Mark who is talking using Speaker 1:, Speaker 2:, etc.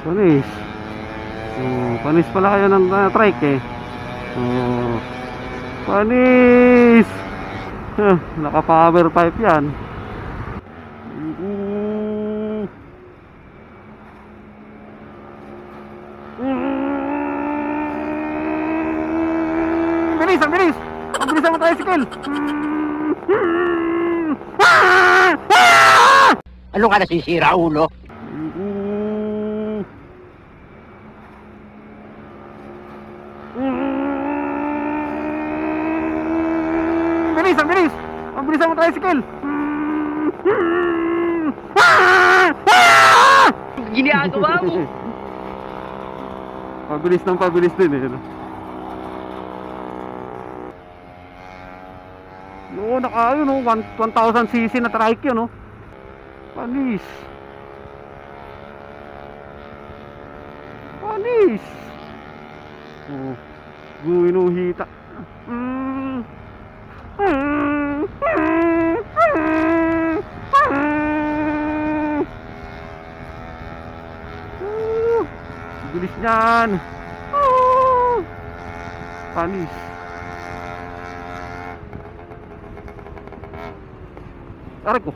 Speaker 1: Panis. Panis pala kayo ng trike eh. Panis. Naka power pipe yan. Bilis, ang bilis. Ang bilis ang tricycle.
Speaker 2: Ano ka nasisira, ulo?
Speaker 1: Bilis, ang bilis. Ang bilis ang tricycle.
Speaker 2: Ginagawa mo?
Speaker 1: Pabilis ng pabilis din eh. No, naka yun no, 1000cc na trike yun no. Panis. Panis. Guinuhita. Bilis niyan. Panis. Aray ko.